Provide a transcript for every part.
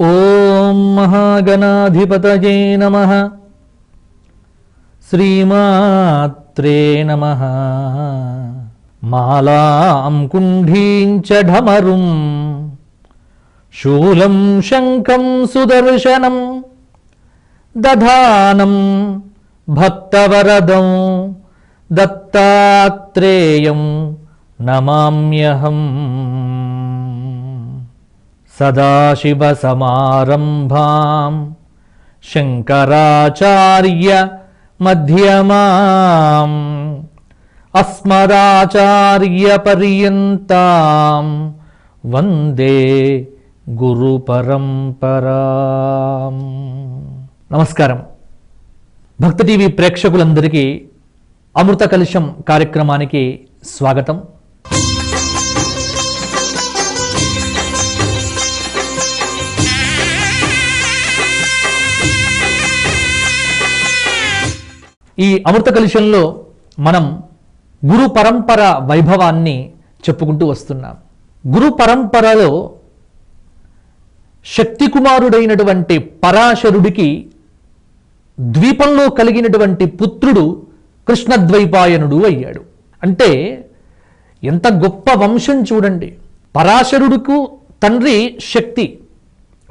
ఓం మహాగణాధిపతయే నమః. శ్రీమాత్రే నమః. మాలాం కుంఢీం చ ఢమరుం శూలం శంఖం సుదర్శనం దధానం భక్తవరదం దత్తాత్రేయం నమామ్యహం. సదాశివసమారంభాం శంకరాచార్య మధ్యమాం అస్మదాచార్య పర్యంతాం వందే గురు పరంపరాం. నమస్కారం. భక్తి టీవీ ప్రేక్షకులందరికీ అమృత కలశం కార్యక్రమానికి స్వాగతం. ఈ అమృత కలశంలో మనం గురు పరంపర వైభవాన్ని చెప్పుకుంటూ వస్తున్నాం. గురు పరంపరలో శక్తి కుమారుడైనటువంటి పరాశరుడికి ద్వీపంలో కలిగినటువంటి పుత్రుడు కృష్ణద్వైపాయనుడు అయ్యాడు. అంటే ఎంత గొప్ప వంశం చూడండి. పరాశరుడుకు తండ్రి శక్తి,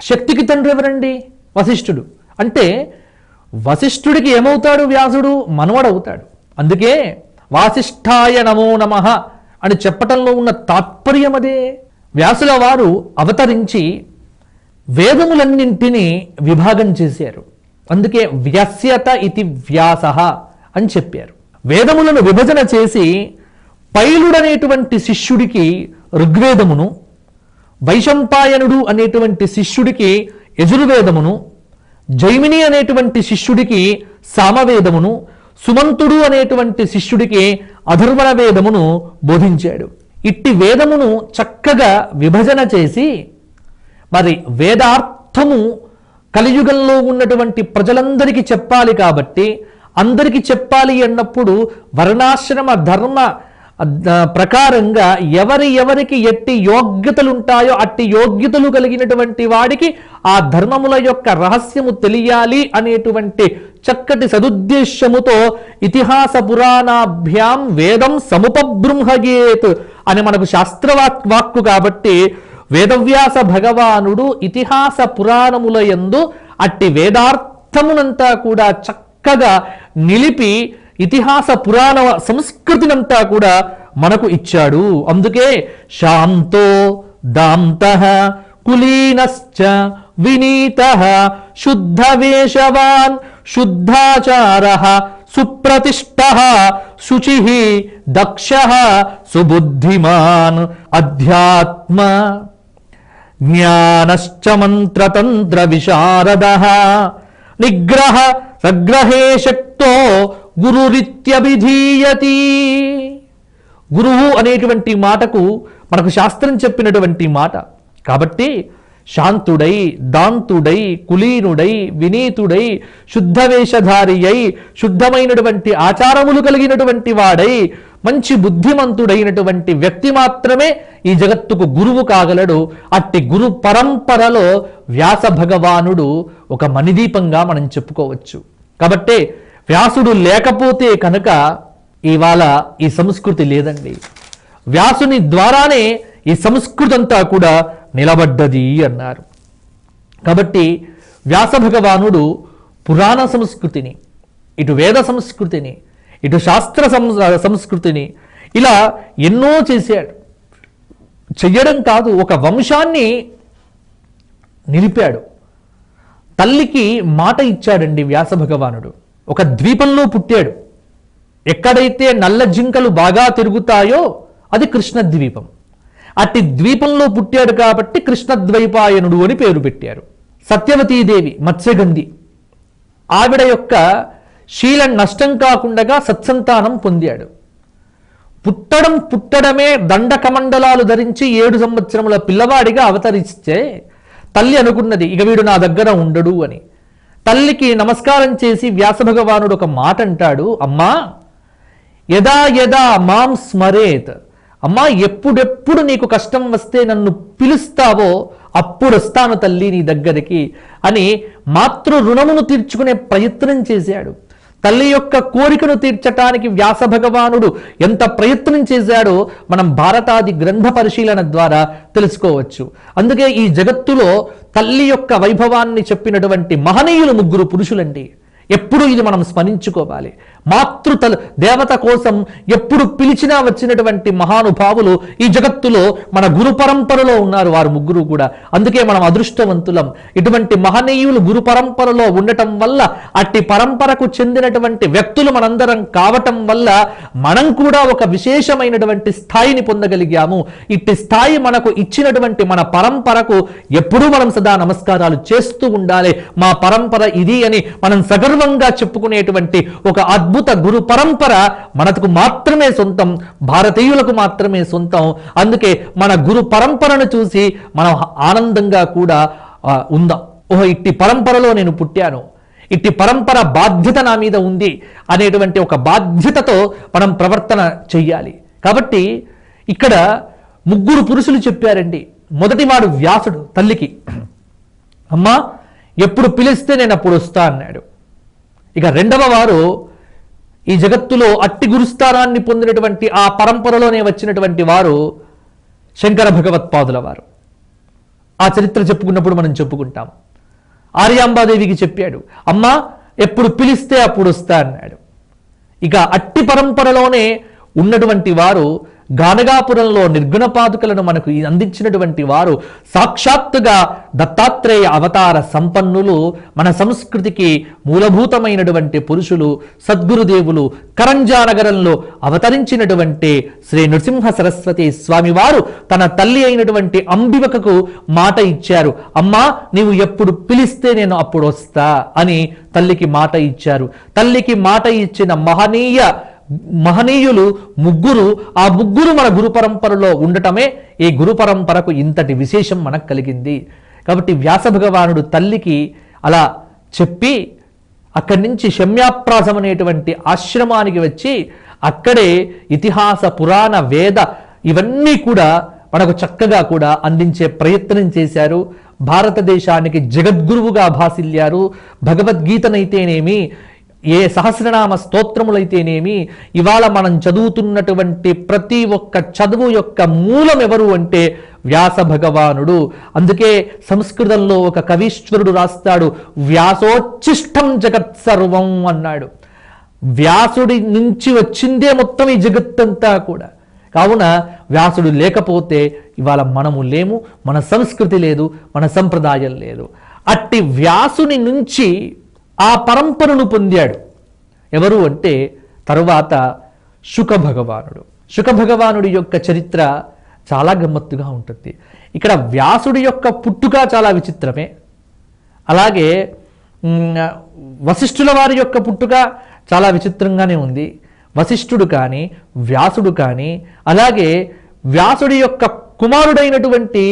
శక్తికి తండ్రి ఎవరండి? వశిష్ఠుడు. అంటే వశిష్ఠుడికి ఏమవుతాడు? వ్యాసుడు మనవడవుతాడు. అందుకే వాసిష్ఠాయ నమో నమః అని చెప్పటంలో ఉన్న తాత్పర్యం అదే. వ్యాసుల వారు అవతరించి వేదములన్నింటినీ విభాగం చేశారు. అందుకే వ్యాస్యత ఇతి వ్యాసః అని చెప్పారు. వేదములను విభజన చేసి పైలుడనేటువంటి శిష్యుడికి ఋగ్వేదమును, వైశంపాయనుడు అనేటువంటి శిష్యుడికి యజుర్వేదమును, జైమిని అనేటువంటి శిష్యుడికి సామవేదమును, సుమంతుడు అనేటువంటి శిష్యుడికి అధర్వణ వేదమును బోధించాడు. ఇట్టి వేదమును చక్కగా విభజన చేసి మరి వేదార్థము కలియుగంలో ఉన్నటువంటి ప్రజలందరికీ చెప్పాలి. కాబట్టి అందరికీ చెప్పాలి అన్నప్పుడు వర్ణాశ్రమ ధర్మ ప్రకారంగా ఎవరికి ఎట్టి యోగ్యతలు ఉంటాయో అట్టి యోగ్యతలు కలిగినటువంటి వాడికి ఆ ధర్మముల యొక్క రహస్యము తెలియాలి అనేటువంటి చక్కటి సదుద్దేశ్యముతో ఇతిహాస పురాణాభ్యాం వేదం సముపబృంహయేత్ అని మనకు శాస్త్రవాక్కు. కాబట్టి వేదవ్యాస భగవానుడు ఇతిహాస పురాణముల యందు అట్టి వేదార్థమునంతా కూడా చక్కగా నిలిపి ఇతిహాస పురాణ సంస్కృతినంతా కూడా మనకు ఇచ్చాడు. అందుకే శాంతో దాంతః కులీనశ్చ వినీతః శుద్ధవేషవాన్ శుద్ధాచారః సుప్రతిష్ఠః శుచిః దక్షః సుబుద్ధిమాన్ అధ్యాత్మ జ్ఞానశ్చ మంత్రతంత్ర విశారదః నిగ్రహ సగ్రహే శక్తో గురురిత్యభిధీయతి. గురువు అనేటువంటి మాటకు మనకు శాస్త్రం చెప్పినటువంటి మాట. కాబట్టి శాంతుడై, దాంతుడై, కులీనుడై, వినీతుడై, శుద్ధవేషధారి అయి, శుద్ధమైనటువంటి ఆచారములు కలిగినటువంటి వాడై, మంచి బుద్ధిమంతుడైనటువంటి వ్యక్తి మాత్రమే ఈ జగత్తుకు గురువు కాగలడు. అట్టి గురు పరంపరలో వ్యాస భగవానుడు ఒక మణిదీపంగా మనం చెప్పుకోవచ్చు. కాబట్టి వ్యాసుడు లేకపోతే కనుక ఇవాళ ఈ సంస్కృతి లేదండి. వ్యాసుని ద్వారానే ఈ సంస్కృతి అంతా కూడా నిలబడ్డది అన్నారు. కాబట్టి వ్యాస భగవానుడు పురాణ సంస్కృతిని, ఇటు వేద సంస్కృతిని, ఇటు శాస్త్ర సంస్కృతిని ఇలా ఎన్నో చేశాడు. చెయ్యడం కాదు, ఒక వంశాన్ని నిలిపాడు. తల్లికి మాట ఇచ్చాడండి వ్యాస భగవానుడు. ఒక ద్వీపంలో పుట్టాడు. ఎక్కడైతే నల్ల జింకలు బాగా తిరుగుతాయో అది కృష్ణద్వీపం. అట్టి ద్వీపంలో పుట్టాడు కాబట్టి కృష్ణద్వైపాయనుడు అని పేరు పెట్టారు. సత్యవతీదేవి మత్స్యగంధి, ఆవిడ యొక్క శీలం నష్టం కాకుండా సత్సంతానం పొందాడు. పుట్టడమే దండకమండలాలు ధరించి 7 సంవత్సరముల పిల్లవాడిగా అవతరిస్తే తల్లి అనుకున్నది ఇక వీడు నా దగ్గర ఉండడు అని. తల్లికి నమస్కారం చేసి వ్యాస భగవానుడు ఒక మాట అంటాడు, అమ్మా యదా యదా మాం స్మరేత్ అమ్మా ఎప్పుడెప్పుడు నీకు కష్టం వస్తే నన్ను పిలుస్తావో అప్పుడు వస్తాను తల్లి నీ దగ్గరికి అని మాతృ రుణమును తీర్చుకునే ప్రయత్నం చేశాడు. తల్లి యొక్క కోరికను తీర్చటానికి వ్యాస భగవానుడు ఎంత ప్రయత్నం చేశాడో మనం భారతాది గ్రంథ పరిశీలన ద్వారా తెలుసుకోవచ్చు. అందుకే ఈ జగత్తులో తల్లి యొక్క వైభవాన్ని చెప్పినటువంటి మహనీయులు 3 పురుషులండి. ఎప్పుడు ఇది మనం స్మరించుకోవాలి. దేవత కోసం ఎప్పుడు పిలిచినా వచ్చినటువంటి మహానుభావులు ఈ జగత్తులో మన గురు పరంపరలో ఉన్నారు, వారు 3 కూడా. అందుకే మనం అదృష్టవంతులం. ఇటువంటి మహనీయులు గురు పరంపరలో ఉండటం వల్ల, అట్టి పరంపరకు చెందినటువంటి వ్యక్తులు మనందరం కావటం వల్ల మనం కూడా ఒక విశేషమైనటువంటి స్థాయిని పొందగలిగాము. ఇట్టి స్థాయి మనకు ఇచ్చినటువంటి మన పరంపరకు ఎప్పుడూ మనం సదా నమస్కారాలు చేస్తూ ఉండాలి. మా పరంపర ఇది అని మనం సగర్వంగా చెప్పుకునేటువంటి ఒక అద్భుత గురు పరంపర మనకు మాత్రమే సొంతం, భారతీయులకు మాత్రమే సొంతం. అందుకే మన గురు పరంపరను చూసి మనం ఆనందంగా కూడా ఉందాం. ఓహో, ఇట్టి పరంపరలో నేను పుట్టాను, ఇట్టి పరంపర బాధ్యత నా మీద ఉంది అనేటువంటి ఒక బాధ్యతతో మనం ప్రవర్తన చెయ్యాలి. కాబట్టి ఇక్కడ 3 పురుషులు చెప్పారండి. మొదటివాడు వ్యాసుడు తల్లికి, అమ్మా ఎప్పుడు పిలిస్తే నేను అప్పుడు వస్తా అన్నాడు. ఇక రెండవ వారు ఈ జగత్తులో అట్టి గురుస్థానాన్ని పొందినటువంటి ఆ పరంపరలోనే వచ్చినటువంటి వారు శంకర భగవత్పాదుల వారు. ఆ చరిత్ర చెప్పుకున్నప్పుడు మనం చెప్పుకుంటాం. ఆర్యాంబాదేవికి చెప్పాడు, అమ్మా ఎప్పుడు పిలిస్తే అప్పుడు వస్తా అన్నాడు. ఇక అట్టి పరంపరలోనే ఉన్నటువంటి వారు గానగాపురంలో నిర్గుణ పాదుకలను మనకు అందించినటువంటి వారు సాక్షాత్తుగా దత్తాత్రేయ అవతార సంపన్నులు, మన సంస్కృతికి మూలభూతమైనటువంటి పురుషులు, సద్గురుదేవులు. కరంజా నగరంలో అవతరించినటువంటి శ్రీ నృసింహ సరస్వతి స్వామి వారు తన తల్లి అయినటువంటి అంబికకు మాట ఇచ్చారు. అమ్మా నీవు ఎప్పుడు పిలిస్తే నేను అప్పుడు వస్తా అని తల్లికి మాట ఇచ్చారు. తల్లికి మాట ఇచ్చిన మహనీయులు 3, ఆ 3 మన గురు పరంపరలో ఉండటమే ఈ గురు పరంపరకు ఇంతటి విశేషం మనకు కలిగింది. కాబట్టి వ్యాస భగవానుడు తల్లికి అలా చెప్పి అక్కడి నుంచి శమ్యాప్రాసం అనేటువంటి ఆశ్రమానికి వచ్చి అక్కడే ఇతిహాస పురాణ వేద ఇవన్నీ కూడా మనకు చక్కగా కూడా అందించే ప్రయత్నం చేశారు. భారతదేశానికి జగద్గురువుగా భాసిల్లారు. భగవద్గీతనైతేనేమి, ఏ సహస్రనామ స్తోత్రములైతేనేమి, ఇవాళ మనం చదువుతున్నటువంటి ప్రతి ఒక్క చదువు యొక్క మూలం ఎవరు అంటే వ్యాస భగవానుడు. అందుకే సంస్కృతంలో ఒక కవీశ్వరుడు రాస్తాడు, వ్యాసోచ్ఛిష్టం జగత్ సర్వం అన్నాడు. వ్యాసుడి నుంచి వచ్చిందే మొత్తం ఈ జగత్తంతా కూడా. కావున వ్యాసుడు లేకపోతే ఇవాళ మనము లేము, మన సంస్కృతి లేదు, మన సంప్రదాయం లేదు. అట్టి వ్యాసుని నుంచి ఆ పరంపరను పొందాడు ఎవరు అంటే తరువాత శుక భగవానుడు. శుక భగవానుడి యొక్క చరిత్ర చాలా గమ్మత్తుగా ఉంటుంది. ఇక్కడ వ్యాసుడి యొక్క పుట్టుక చాలా విచిత్రమే. అలాగే వశిష్ఠుల వారి యొక్క పుట్టుక చాలా విచిత్రంగానే ఉంది. వశిష్ఠుడు కానీ, వ్యాసుడు కానీ, అలాగే వ్యాసుడి యొక్క కుమారుడైనటువంటి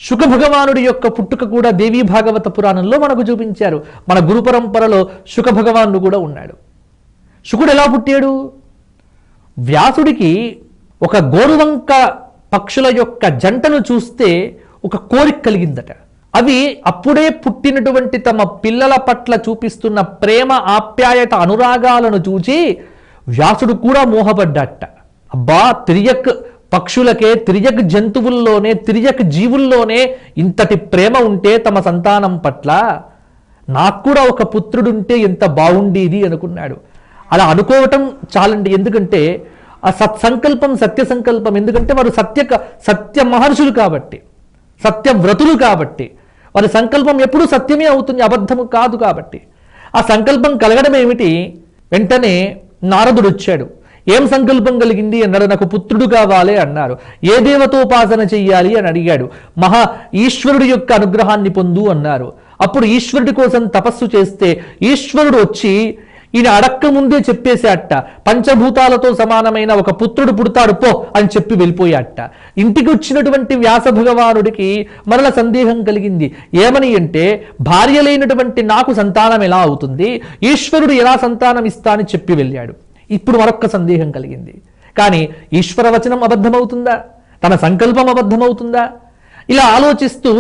శుక భగవానుడి యొక్క పుట్టుక కూడా దేవీ భాగవత పురాణంలో మనకు చూపించారు. మన గురు పరంపరలో శుక భగవానుడు కూడా ఉన్నాడు. శుకుడు ఎలా పుట్టాడు? వ్యాసుడికి ఒక గోరువంక పక్షుల యొక్క జంటను చూస్తే ఒక కోరిక కలిగిందట. అవి అప్పుడే పుట్టినటువంటి తమ పిల్లల పట్ల చూపిస్తున్న ప్రేమ, ఆప్యాయత, అనురాగాలను చూచి వ్యాసుడు కూడా మోహపడ్డట. అబ్బా, తిరియక్ పక్షులకే, తిరియక్ జంతువుల్లోనే, తిరియక్ జీవుల్లోనే ఇంతటి ప్రేమ ఉంటే తమ సంతానం పట్ల, నాకు కూడా ఒక పుత్రుడుంటే ఎంత బాగుండేది అనుకున్నాడు. అలా చాలండి. ఎందుకంటే ఆ సత్సంకల్పం, సత్య సంకల్పం. ఎందుకంటే వారు సత్య మహర్షులు కాబట్టి, సత్యవ్రతులు కాబట్టి వారి సంకల్పం ఎప్పుడూ సత్యమే అవుతుంది, అబద్ధము కాదు. కాబట్టి ఆ సంకల్పం కలగడం ఏమిటి? వెంటనే నారదుడు వచ్చాడు. ఏం సంకల్పం కలిగింది అన్నాడు. నాకు పుత్రుడు కావాలి అన్నారు. ఏ దేవతోపాసన చెయ్యాలి అని అడిగాడు. ఈశ్వరుడి యొక్క అనుగ్రహాన్ని పొందు అన్నారు. అప్పుడు ఈశ్వరుడి కోసం తపస్సు చేస్తే ఈశ్వరుడు వచ్చి ఈయన అడక్క ముందే చెప్పేసేట, పంచభూతాలతో సమానమైన ఒక పుత్రుడు పుడతాడు పో అని చెప్పి వెళ్ళిపోయాట. ఇంటికి వచ్చినటువంటి వ్యాస భగవానుడికి మరల సందేహం కలిగింది. ఏమని అంటే, భార్య లేనటువంటి నాకు సంతానం ఎలా అవుతుంది, ఈశ్వరుడు ఎలా సంతానం ఇస్తా అని చెప్పి వెళ్ళాడు. ఇప్పుడు మరొక్క సందేహం కలిగింది. కానీ ఈశ్వరవచనం అబద్ధమవుతుందా? తన సంకల్పం అబద్ధమవుతుందా? ఇలా ఆలోచిస్తూ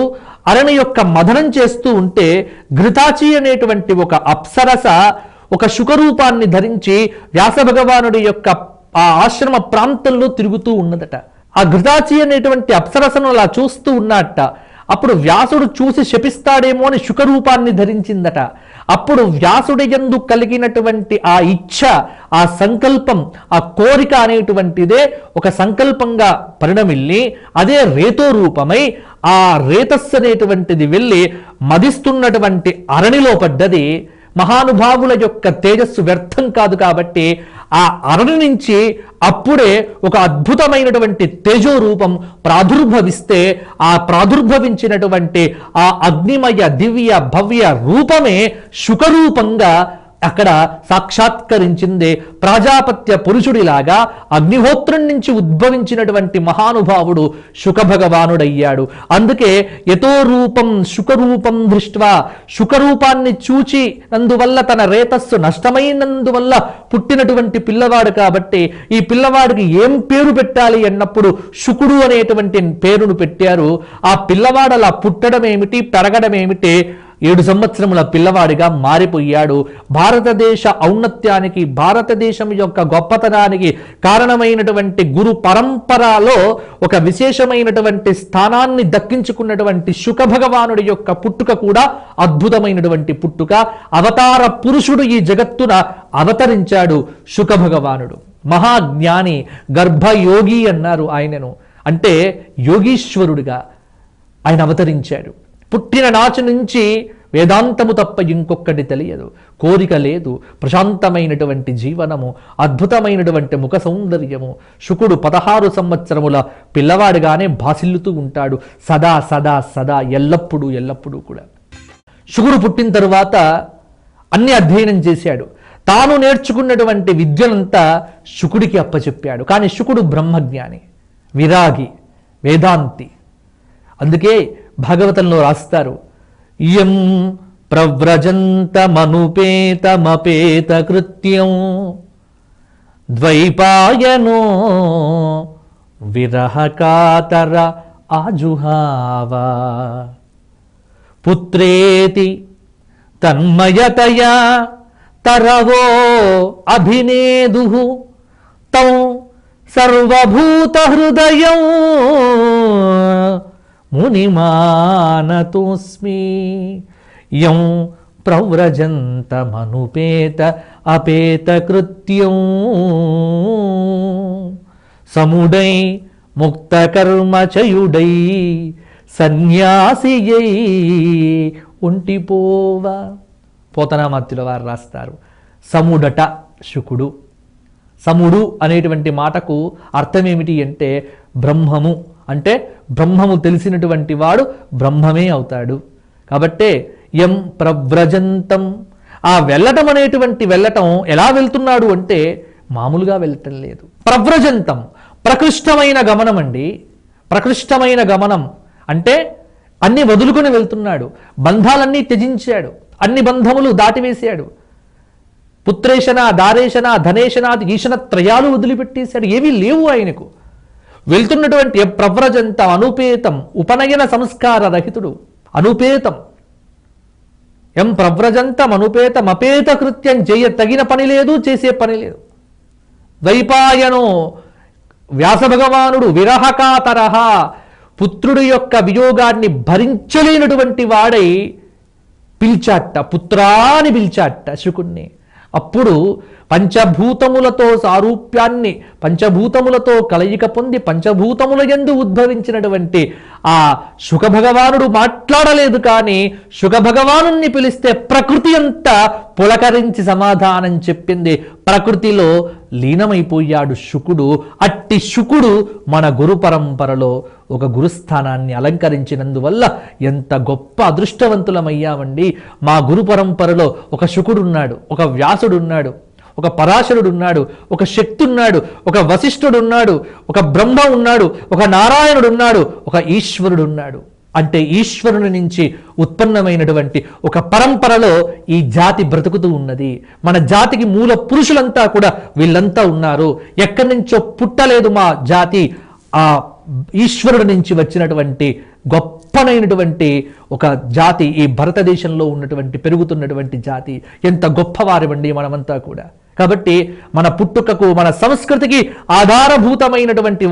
అరణి యొక్క మదనం చేస్తూ ఉంటే ఘృతాచి అనేటువంటి ఒక అప్సరస ఒక శుకరూపాన్ని ధరించి వ్యాస భగవానుడి యొక్క ఆ ఆశ్రమ ప్రాంతంలో తిరుగుతూ ఉన్నదట. ఆ ఘృతాచి అనేటువంటి అప్సరసను అలా చూస్తూ ఉన్నట్ట. అప్పుడు వ్యాసుడు చూసి శపిస్తాడేమో అని శుకరూపాన్ని ధరించిందట. అప్పుడు వ్యాసుడి యందు కలిగినటువంటి ఆ ఇచ్ఛ, ఆ సంకల్పం, ఆ కోరిక అనేటువంటిదే ఒక సంకల్పంగా పరిణమిల్లి అదే రేతో రూపమై ఆ రేతస్సు అనేటువంటిది వెళ్ళి మదిస్తున్నటువంటి అరణిలో పడ్డది. మహానుభావుల యొక్క తేజస్సు వ్యర్థం కాదు కాబట్టి ఆ అరణి నుంచి అప్పుడే ఒక అద్భుతమైనటువంటి తేజో రూపం ప్రాదుర్భవిస్తే ఆ ప్రాదుర్భవించినటువంటి ఆ అగ్నిమయ దివ్య భవ్య రూపమే శుకరూపంగా అక్కడ సాక్షాత్కరించింది. ప్రాజాపత్య పురుషుడిలాగా అగ్నిహోత్రం నుంచి ఉద్భవించినటువంటి మహానుభావుడు శుక భగవానుడయ్యాడు. అందుకే యతో రూపం శుకరూపం దృష్ట్వా, శుకరూపాన్ని చూచి నందువల్ల తన రేతస్సు నష్టమైనందువల్ల పుట్టినటువంటి పిల్లవాడు కాబట్టి ఈ పిల్లవాడికి ఏం పేరు పెట్టాలి అన్నప్పుడు శుకుడు అనేటువంటి పేరును పెట్టారు. ఆ పిల్లవాడు అలా పుట్టడం ఏమిటి, పెరగడం ఏమిటి, 7 సంవత్సరముల పిల్లవాడిగా మారిపోయాడు. భారతదేశ ఔన్నత్యానికి, భారతదేశం యొక్క గొప్పతనానికి కారణమైనటువంటి గురు పరంపరలో ఒక విశేషమైనటువంటి స్థానాన్ని దక్కించుకున్నటువంటి శుక భగవానుడి యొక్క పుట్టుక కూడా అద్భుతమైనటువంటి పుట్టుక. అవతార పురుషుడు ఈ జగత్తున అవతరించాడు శుక భగవానుడు. మహాజ్ఞాని, గర్భయోగి అన్నారు ఆయనను. అంటే యోగీశ్వరుడిగా ఆయన అవతరించాడు. పుట్టిన నాటి నుంచి వేదాంతము తప్ప ఇంకొకటి తెలియదు, కోరిక లేదు, ప్రశాంతమైనటువంటి జీవనము, అద్భుతమైనటువంటి ముఖ సౌందర్యము. శుకుడు 16 సంవత్సరముల పిల్లవాడిగానే భాసిల్లుతూ ఉంటాడు సదా సదా సదా, ఎల్లప్పుడూ ఎల్లప్పుడూ కూడా. శుకుడు పుట్టిన తరువాత అన్ని అధ్యయనం చేశాడు. తాను నేర్చుకున్నటువంటి విద్యనంతా శుకుడికి అప్పచెప్పాడు. కానీ శుకుడు బ్రహ్మజ్ఞాని, విరాగి, వేదాంతి. అందుకే భాగవతంలో రాస్తారు, యం ప్రవ్రజంతమనుపేతమపేత కృత్యం ద్వైపాయనో విరహకాతర ఆజుహావ పుత్రేతి తన్మయతయా తరవో అభినేదుః తం సర్వభూత హృదయం మునిమానతోస్మి యం ప్రవ్రజంతమనుపేత అపేత కృత్యం సముడై ముక్త కర్మచయుడై సన్యాసియై ఒంటిపోవా. పోతనామాత్యుల వారు రాస్తారు, సముడట శుకుడు. సముడు అనేటువంటి మాటకు అర్థం ఏమిటి అంటే బ్రహ్మము. అంటే బ్రహ్మము తెలిసినటువంటి వాడు బ్రహ్మమే అవుతాడు. కాబట్టే యం ప్రవ్రజంతం, ఆ వెళ్ళటం అనేటువంటి వెళ్ళటం ఎలా వెళ్తున్నాడు అంటే మామూలుగా వెళ్ళటం లేదు. ప్రవ్రజంతం ప్రకృష్టమైన గమనం అండి. ప్రకృష్టమైన గమనం అంటే అన్ని వదులుకొని వెళ్తున్నాడు, బంధాలన్నీ త్యజించాడు, అన్ని బంధములు దాటివేశాడు. పుత్రేషణ, దారేషణ, ధనేషణాది ఈశన త్రయాలు వదిలిపెట్టేశాడు. ఏవీ లేవు ఆయనకు. వెళ్తున్నటువంటి ప్రవ్రజంత అనుపేతం, ఉపనయన సంస్కార రహితుడు, అనుపేతం. ఎం ప్రవ్రజంతం అనుపేతం అపేత కృత్యం, చేయ తగిన పని లేదు, చేసే పని లేదు. ద్వైపాయనో వ్యాస భగవానుడు విరహకాతరహ, పుత్రుడి యొక్క వియోగాన్ని భరించలేనటువంటి వాడై పిలిచాట, పుత్రాని పిలిచాట శుకుణ్ణి. అప్పుడు పంచభూతములతో సారూప్యాన్ని, పంచభూతములతో కలయిక పొంది పంచభూతముల యందు ఉద్భవించినటువంటి ఆ శుక భగవానుడు మాట్లాడలేదు. కానీ శుక భగవానుణ్ణి పిలిస్తే ప్రకృతి అంతా పులకరించి సమాధానం చెప్పింది. ప్రకృతిలో లీనమైపోయాడు శుకుడు. అట్టి శుకుడు మన గురు పరంపరలో ఒక గురుస్థానాన్ని అలంకరించినందువల్ల ఎంత గొప్ప అదృష్టవంతులమయ్యామండి. మా గురు పరంపరలో ఒక శుకుడున్నాడు, ఒక వ్యాసుడున్నాడు, ఒక పరాశరుడు ఉన్నాడు, ఒక శక్తి ఉన్నాడు, ఒక వశిష్ఠుడు ఉన్నాడు, ఒక బ్రహ్మ ఉన్నాడు, ఒక నారాయణుడు ఉన్నాడు, ఒక ఈశ్వరుడు ఉన్నాడు. అంటే ఈశ్వరుని నుంచి ఉత్పన్నమైనటువంటి ఒక పరంపరలో ఈ జాతి బ్రతుకుతూ ఉన్నది. మన జాతికి మూల పురుషులంతా కూడా వీళ్ళంతా ఉన్నారు. ఎక్కడి నుంచో పుట్టలేదు మా జాతి, ఆ ఈశ్వరుడి నుంచి వచ్చినటువంటి గొప్పనైనటువంటి ఒక జాతి ఈ భారతదేశంలో ఉన్నటువంటి పెరుగుతున్నటువంటి జాతి. ఎంత గొప్పవారివండి మనమంతా కూడా. కాబట్టి మన పుట్టుకకు మన సంస్కృతికి ఆధారభూతమైనటువంటి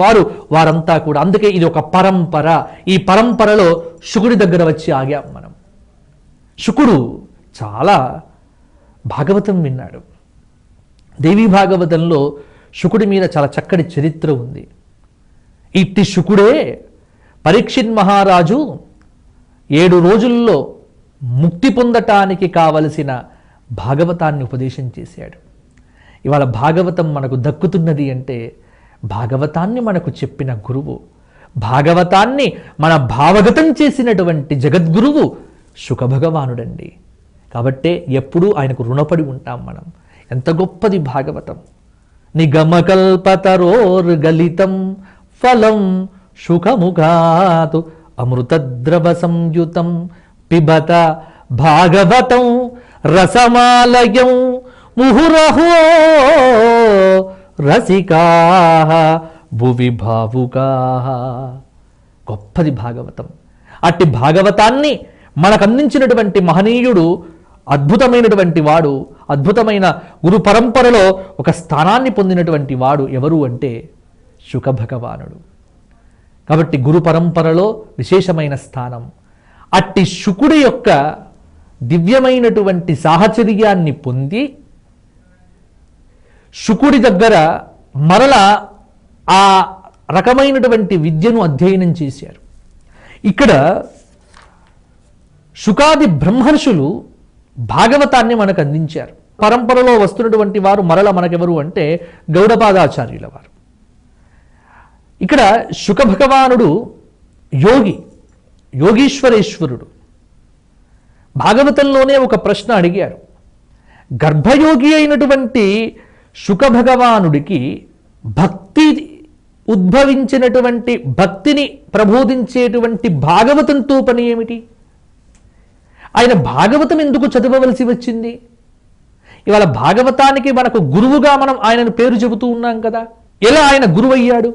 వారంతా కూడా. అందుకే ఇది ఒక పరంపర. ఈ పరంపరలో శుకుడి దగ్గర వచ్చి ఆగాం మనం. శుకుడు చాలా భాగవతం విన్నాడు. దేవీ భాగవతంలో శుకుడి మీద చాలా చక్కటి చరిత్ర ఉంది. ఇట్టి శుకుడే పరీక్షిత్ మహారాజు 7 రోజుల్లో ముక్తి పొందటానికి కావలసిన భాగవతాన్ని ఉపదేశం చేశాడు. ఇవాళ భాగవతం మనకు దక్కుతున్నది అంటే భాగవతాన్ని మనకు చెప్పిన గురువు, భాగవతాన్ని మన భావగతం చేసినటువంటి జగద్గురువు శుకభగవానుడండి. కాబట్టే ఎప్పుడూ ఆయనకు రుణపడి ఉంటాం మనం. ఎంత గొప్పది భాగవతం. నిగమకల్పతరోర్గలితం ఫలం శుకముఖాతు అమృతద్రవ సంయుతం పిబత భాగవతం రసమాలయం ముహురహో రసికా భువి భావుకా. గొప్పది భాగవతం. అట్టి భాగవతాన్ని మనకు అందించినటువంటి మహనీయుడు, అద్భుతమైనటువంటి వాడు, అద్భుతమైన గురు పరంపరలో ఒక స్థానాన్ని పొందినటువంటి వాడు ఎవరు అంటే శుకభగవానుడు. కాబట్టి గురు పరంపరలో విశేషమైన స్థానం. అట్టి శుకుడి యొక్క దివ్యమైనటువంటి సాహచర్యాన్ని పొంది శుకుడి దగ్గర మరలా ఆ రకమైనటువంటి విద్యను అధ్యయనం చేశారు. ఇక్కడ శుకాది బ్రహ్మర్షులు భాగవతాన్ని మనకు అందించారు. పరంపరలో వస్తున్నటువంటి వారు మరల మనకెవరు అంటే గౌడపాదాచార్యుల వారు. ఇక్కడ శుకభగవానుడు యోగి, యోగీశ్వరేశ్వరుడు. భాగవతంలోనే ఒక ప్రశ్న అడిగారు. గర్భయోగి అయినటువంటి శుకభగవానుడికి భక్తి ఉద్భవించినటువంటి భక్తిని ప్రబోధించేటువంటి భాగవతంతో పని ఏమిటి? ఆయన భాగవతం ఎందుకు చదవవలసి వచ్చింది? ఇవాళ భాగవతానికి మనకు గురువుగా మనం ఆయనను పేరు చెబుతూ ఉన్నాం కదా. ఎలా ఆయన గురువు అయ్యాడు?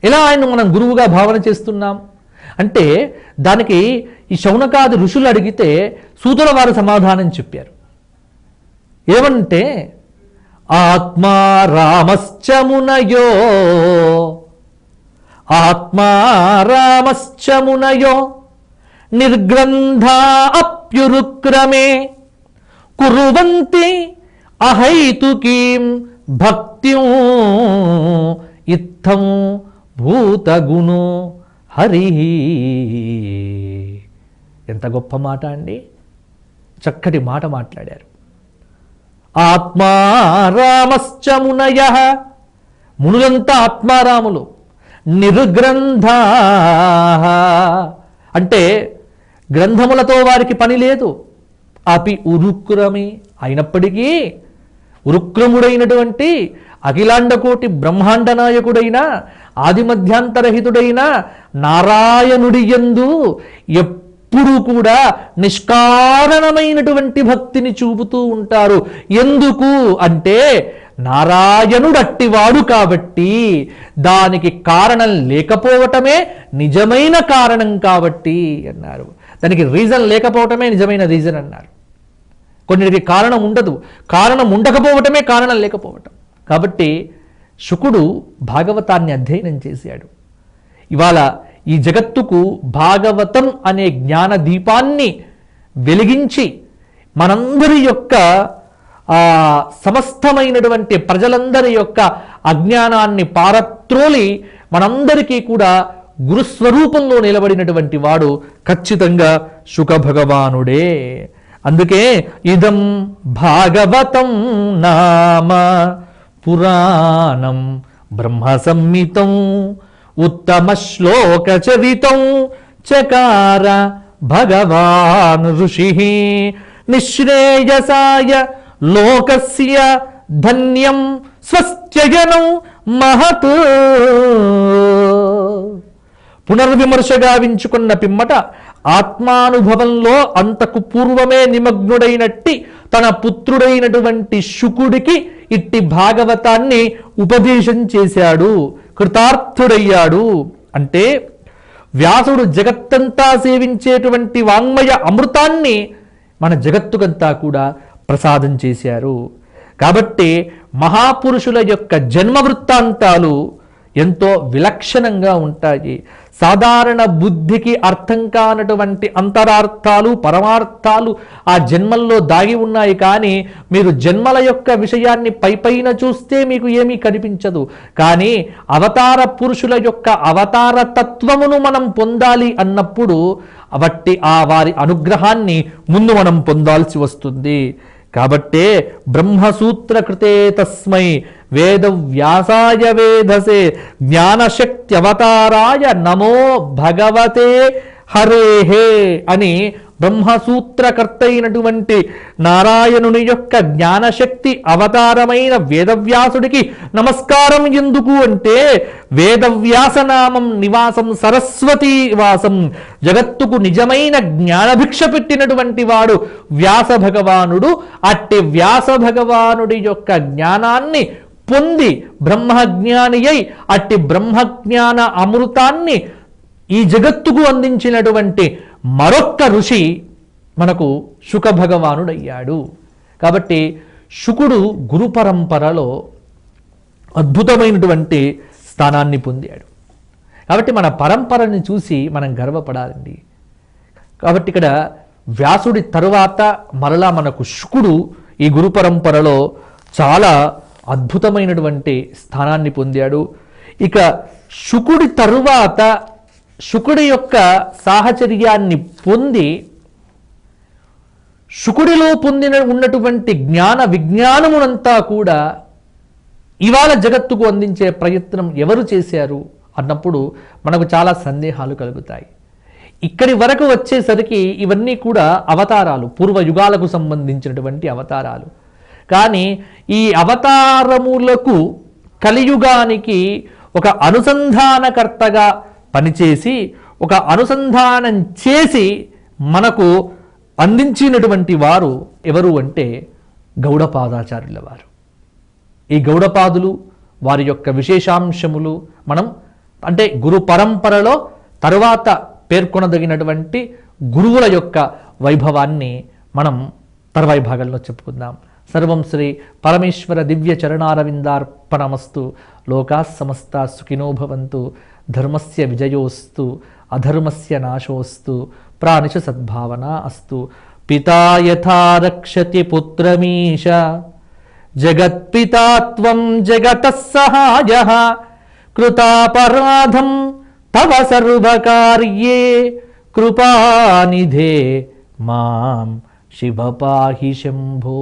ఎలా ఆయన మనం గురువుగా భావన చేస్తున్నాం అంటే దానికి ఈ శౌనకాది ఋషులు అడిగితే సూతుల వారు సమాధానం చెప్పారు. ఏమంటే ఆత్మా రామశ్చ మునయో, ఆత్మా రామశ్చ మునయో నిర్గ్రంథా అప్యురుక్రమే కుర్వంతి అహైతుకీం భక్త్యం ఇత్థం భూతగుణో హరి. ఎంత గొప్ప మాట అండి. చక్కటి మాట మాట్లాడారు. ఆత్మా రామశ్చ మునయః, మునులంతా ఆత్మారాములు. నిర్గ్రంథా అంటే గ్రంథములతో వారికి పని లేదు. అపి ఉరుక్రమి, అయినప్పటికీ ఉరుక్రముడైనటువంటి అఖిలాండకోటి బ్రహ్మాండ నాయకుడైన ఆదిమధ్యాంతరహితుడైన నారాయణుడి యందు ఎప్పుడు కూడా నిష్కారణమైనటువంటి భక్తిని చూపుతూ ఉంటారు. ఎందుకు అంటే నారాయణుడట్టివాడు కాబట్టి, దానికి కారణం లేకపోవటమే నిజమైన కారణం కాబట్టి అన్నారు. దానికి రీజన్ లేకపోవటమే నిజమైన రీజన్ అన్నారు. కొన్నిటికి కారణం ఉండదు, కారణం ఉండకపోవటమే కారణం లేకపోవటం. కాబట్టి శుకుడు భాగవతాన్ని అధ్యయనం చేశాడు. ఇవాళ ఈ జగత్తుకు భాగవతం అనే జ్ఞాన దీపాన్ని వెలిగించి మనందరి యొక్క సమస్తమైనటువంటి ప్రజలందరి యొక్క అజ్ఞానాన్ని పారత్రోలి మనందరికీ కూడా గురుస్వరూపంలో నిలబడినటువంటి వాడు ఖచ్చితంగా శుకభగవానుడే. అందుకే ఇదం భాగవతం నామ పురాణం బ్రహ్మ సంహితం ఉత్తమ శ్లోక చరితం చకార భగవాన్ ఋషి నిశ్రేయసాయ లోకస్య ధన్యం స్వస్త్యజనం మహత్. పునర్విమర్శ గావించుకున్న పిమ్మట ఆత్మానుభవంలో అంతకు పూర్వమే నిమగ్నుడైనట్టి తన పుత్రుడైనటువంటి శుకుడికి ఇట్టి భాగవతాన్ని ఉపదేశం చేశాడు, కృతార్థుడయ్యాడు. అంటే వ్యాసుడు జగత్తంతా సేవించేటువంటి వాంగ్మయ అమృతాన్ని మన జగత్తుకంతా కూడా ప్రసాదం చేశారు. కాబట్టి మహాపురుషుల యొక్క జన్మ వృత్తాంతాలు ఎంతో విలక్షణంగా ఉంటాయి. సాధారణ బుద్ధికి అర్థం కానటువంటి అంతరార్థాలు, పరమార్థాలు ఆ జన్మల్లో దాగి ఉన్నాయి. కానీ మీరు జన్మల యొక్క విషయాన్ని పైపైన చూస్తే మీకు ఏమీ కనిపించదు. కానీ అవతార పురుషుల యొక్క అవతార తత్వమును మనం పొందాలి అన్నప్పుడు వారి అనుగ్రహాన్ని ముందు మనం పొందాల్సి వస్తుంది. కాబట్టే బ్రహ్మసూత్రకృతే తస్మై వేదవ్యాసాయ వేదసే జ్ఞానశక్త్యవతారాయ నమో భగవతే హరేహే అని బ్రహ్మసూత్రకర్త అయినటువంటి నారాయణుని యొక్క జ్ఞానశక్తి అవతారమైన వేదవ్యాసుడికి నమస్కారం. ఎందుకు అంటే వేదవ్యాసనామం నివాసం సరస్వతీ వాసం, జగత్తుకు నిజమైన జ్ఞానభిక్ష పెట్టినటువంటి వాడు వ్యాస భగవానుడు. అట్టి వ్యాస భగవానుడి యొక్క జ్ఞానాన్ని పొంది బ్రహ్మజ్ఞాని అయి అట్టి బ్రహ్మజ్ఞాన అమృతాన్ని ఈ జగత్తుకు అందించినటువంటి మరొక్క ఋషి మనకు శుక భగవానుడయ్యాడు. కాబట్టి శుకుడు గురు పరంపరలో అద్భుతమైనటువంటి స్థానాన్ని పొందాడు. కాబట్టి మన పరంపరని చూసి మనం గర్వపడాలండి. కాబట్టి ఇక్కడ వ్యాసుడి తరువాత మరలా మనకు శుకుడు ఈ గురు పరంపరలో చాలా అద్భుతమైనటువంటి స్థానాన్ని పొందాడు. ఇక శుకుడి తరువాత శుకుడి యొక్క సాహచర్యాన్ని పొంది శుకుడిలో ఉన్నటువంటి జ్ఞాన విజ్ఞానమునంతా కూడా ఇవాళ జగత్తుకు అందించే ప్రయత్నం ఎవరు చేశారు అన్నప్పుడు మనకు చాలా సందేహాలు కలుగుతాయి. ఇక్కడి వరకు వచ్చేసరికి ఇవన్నీ కూడా అవతారాలు, పూర్వయుగాలకు సంబంధించినటువంటి అవతారాలు. కానీ ఈ అవతారములకు కలియుగానికి ఒక అనుసంధానకర్తగా పనిచేసి ఒక అనుసంధానం చేసి మనకు అందించినటువంటి వారు ఎవరు అంటే గౌడపాదాచార్యుల వారు. ఈ గౌడపాదులు వారి యొక్క విశేషాంశములు మనం అంటే గురు పరంపరలో తరువాత పేర్కొనదగినటువంటి గురువుల యొక్క వైభవాన్ని మనం తర్వాయి భాగంలో చెప్పుకుందాం. సర్వం శ్రీ పరమేశ్వర దివ్య చరణారవిందార్పణమస్తు. లోకా సమస్తా సుఖినో భవంతు. ధర్మస్య విజయోస్తు, అధర్మస్య నాశోస్తు. ప్రాణిష సద్భావన అస్తు. పితా యథా రక్షతి పుత్రమీశ జగత్పితా త్వం జగతః సహాయః కృతాపరాధం తవ సర్వకార్యే కృపానిధే మాం శివ పాహి శంభో.